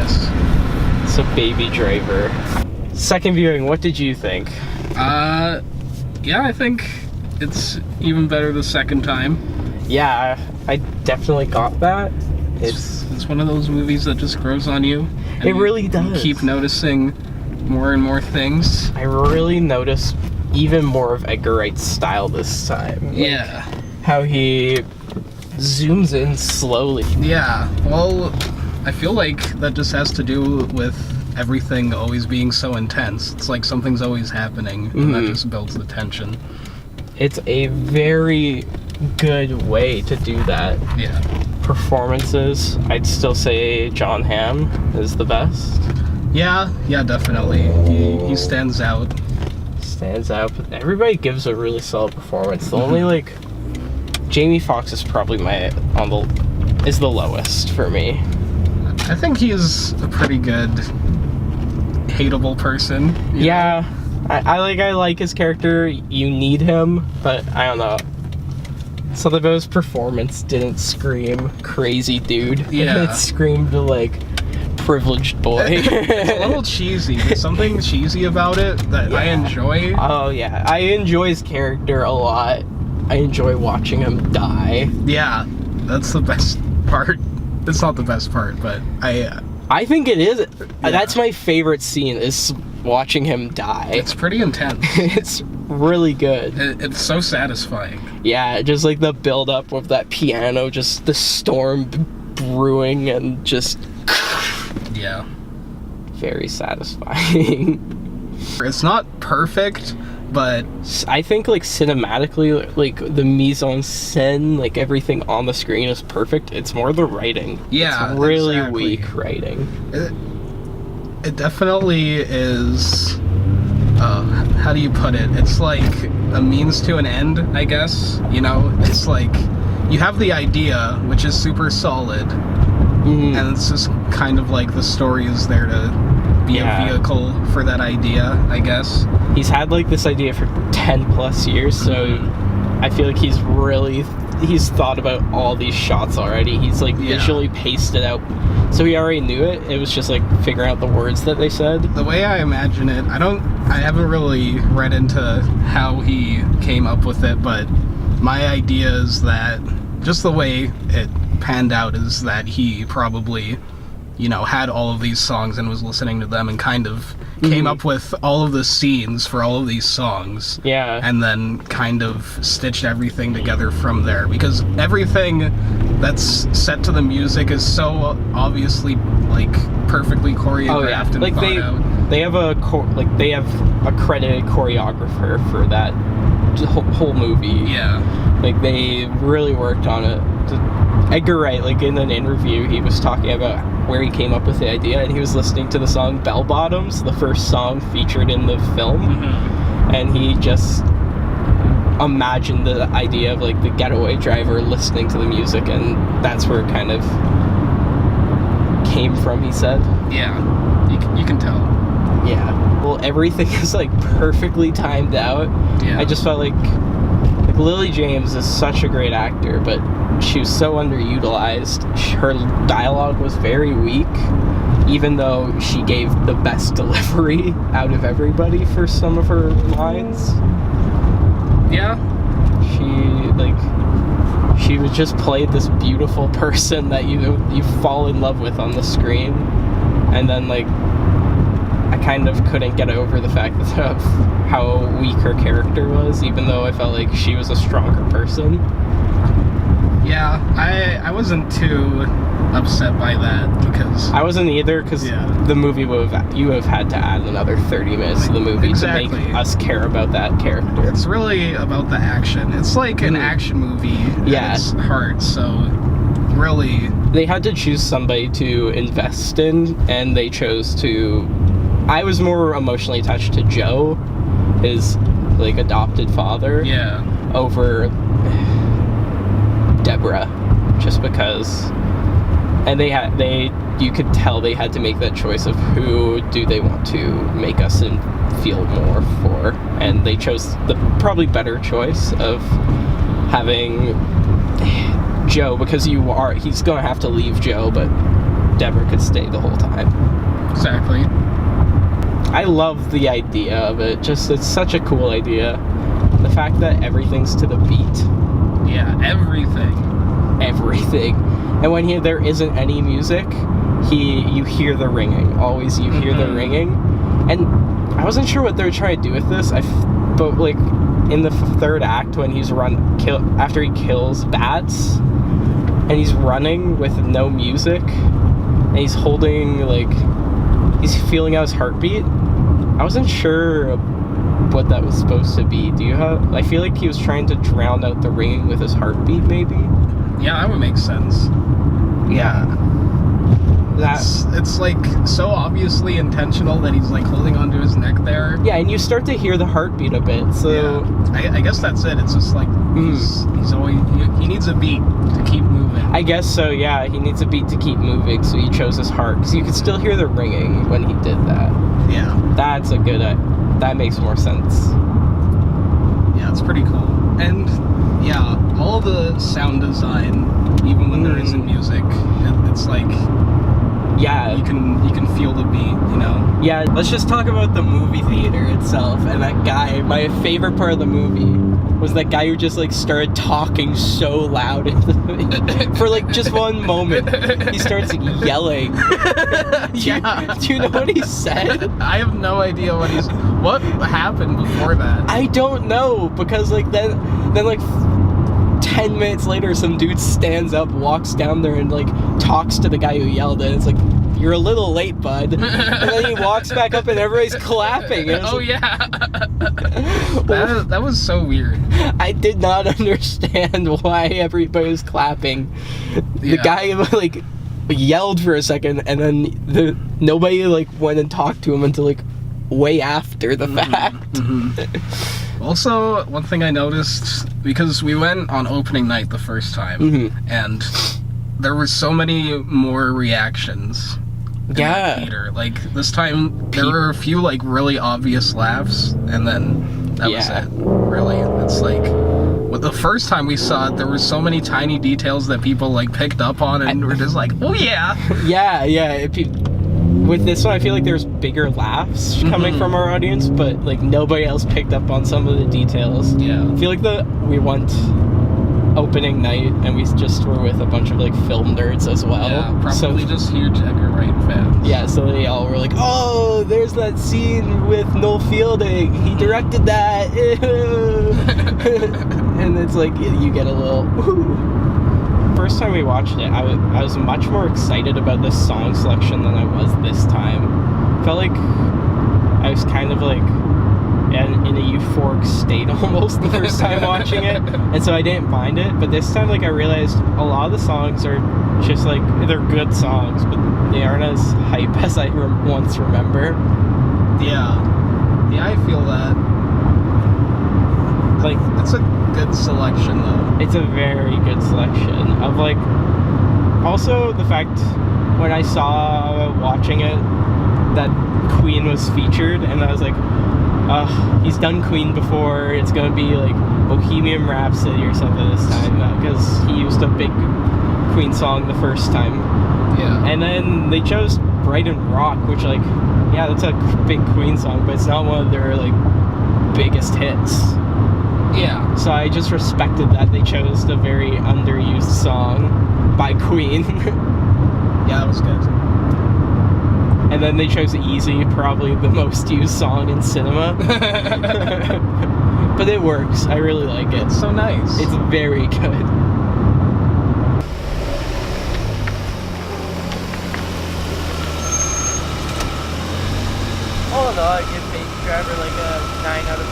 Yes. So Baby Driver. Second viewing, what did you think? Yeah, I think it's even better the second time. Yeah, I definitely got that. It's one of those movies that just grows on you. It really does. You keep noticing more and more things. I really noticed even more of Edgar Wright's style this time. Yeah. How he zooms in slowly. Yeah, well, I feel like that just has to do with everything always being so intense. It's like something's always happening, and that just builds the tension. It's a very good way to do that. Yeah. Performances, I'd still say John Hamm is the best. Yeah, definitely. He stands out. But everybody gives a really solid performance. The only, like, Jamie Foxx is probably is the lowest for me. I think he is a pretty good hateable person. Yeah, I like his character. You need him, but I don't know. Something about his performance didn't scream crazy dude. Yeah. It screamed like privileged boy. It's a little cheesy. There's something cheesy about it that I enjoy. Oh yeah, I enjoy his character a lot. I enjoy watching him die. Yeah, that's the best part. It's not the best part, but I think it is. Yeah. That's my favorite scene, is watching him die. It's pretty intense. It's really good. It's so satisfying. Yeah, just like the build up of that piano, just the storm brewing, and just yeah, very satisfying. It's not perfect, but I think like cinematically, like the mise en scène, like everything on the screen is perfect. It's more the writing. Yeah, it's really exactly. weak writing. It definitely is. How do you put it? It's like a means to an end, I guess. You know, it's like you have the idea, which is super solid, and it's just kind of like the story is there to be a vehicle for that idea, I guess. He's had like this idea for 10 plus years, so I feel like he's thought about all these shots already. He's like visually paced it out, so he already knew it. It was just like figuring out the words that they said. The way I imagine it, I haven't really read into how he came up with it, but my idea is that just the way it panned out is that he probably, you know, had all of these songs and was listening to them and kind of came up with all of the scenes for all of these songs. Yeah. And then kind of stitched everything together from there, because everything that's set to the music is so obviously like perfectly choreographed and like thought out. They have a credited choreographer for that whole movie. Yeah. Like they really worked on it. Edgar Wright, like in an interview, he was talking about where he came up with the idea, and he was listening to the song Bell Bottoms, the first song featured in the film, and he just imagined the idea of like the getaway driver listening to the music, and that's where it kind of came from, he said. Yeah, you can tell. Yeah. Well, everything is like perfectly timed out. Yeah. I just felt like Lily James is such a great actor, but she was so underutilized. Her dialogue was very weak, even though she gave the best delivery out of everybody for some of her lines. Yeah. She was just played this beautiful person that you fall in love with on the screen, and then like I kind of couldn't get over the fact of how weak her character was, even though I felt like she was a stronger person. Yeah, I wasn't too upset by that, because I wasn't either, because the movie you have had to add another 30 minutes to the movie to make us care about that character. It's really about the action. It's like an action movie at its heart, so really they had to choose somebody to invest in, and they chose to. I was more emotionally attached to Joe, his like adopted father, over Deborah, just because. And you could tell they had to make that choice of who do they want to make us feel more for, and they chose the probably better choice of having Joe, because he's gonna have to leave Joe, but Deborah could stay the whole time. Exactly. I love the idea of it. Just, it's such a cool idea. The fact that everything's to the beat. Yeah, everything. And when there isn't any music, you hear the ringing. Always you hear the ringing. And I wasn't sure what they were trying to do with this. But like in the third act, when he's after he kills bats, and he's running with no music, and he's holding he's feeling out his heartbeat. I wasn't sure what that was supposed to be. I feel like he was trying to drown out the ringing with his heartbeat, maybe. Yeah, that would make sense. Yeah. It's like so obviously intentional that he's like holding onto his neck there. Yeah, and you start to hear the heartbeat a bit. So yeah. I guess that's it. It's just like he's always he needs a beat to keep moving. I guess so. Yeah, he needs a beat to keep moving, so he chose his heart because you could still hear the ringing when he did that. Yeah, that's a good. That makes more sense. Yeah, it's pretty cool. And yeah, all the sound design, even when there isn't music, it's like. Yeah, you can feel the beat, you know. Yeah, let's just talk about the movie theater itself and that guy. My favorite part of the movie was that guy who just like started talking so loud for like just one moment. He starts yelling. Do you know what he said? I have no idea what happened before that. I don't know, because like then like 10 minutes later, some dude stands up, walks down there, and like talks to the guy who yelled it. It's like, "You're a little late, bud." And then he walks back up, and everybody's clapping. And yeah, that was so weird. I did not understand why everybody was clapping. The guy like yelled for a second, and then nobody like went and talked to him until like way after the fact. Also, one thing I noticed, because we went on opening night the first time, and there were so many more reactions in the theater. Like, this time, there were a few, like, really obvious laughs, and then that was it, really. It's like, well, the first time we saw it, there were so many tiny details that people, like, picked up on, and were just like, oh, yeah! Yeah. With this one, I feel like there's bigger laughs coming from our audience, but like nobody else picked up on some of the details. Yeah. I feel like we went opening night and we just were with a bunch of like film nerds as well. Yeah, probably just huge Edgar Wright fans. Yeah, so they all were like, "Oh, there's that scene with Noel Fielding. He directed that." And it's like you get a little. Woo. First time we watched it, I was much more excited about this song selection than I was this time. Felt like I was kind of like in a euphoric state almost the first time watching it, and so I didn't mind it. But this time, like, I realized a lot of the songs are just like, they're good songs, but they aren't as hype as I once remember. Yeah, I feel that. Like, it's a good selection though. It's a very good selection of like, also the fact when I saw watching it that Queen was featured, and I was like, he's done Queen before, it's gonna be like Bohemian Rhapsody or something this time, because he used a big Queen song the first time. Yeah. And then they chose Brighton Rock, which, like, yeah, that's a big Queen song, but it's not one of their like biggest hits. Yeah. So I just respected that they chose the very underused song by Queen. Yeah, that was good. And then they chose Easy, probably the most used song in cinema. But it works. I really like it. It's so nice. It's very good. All in all, I give Baby Driver like a 9 out of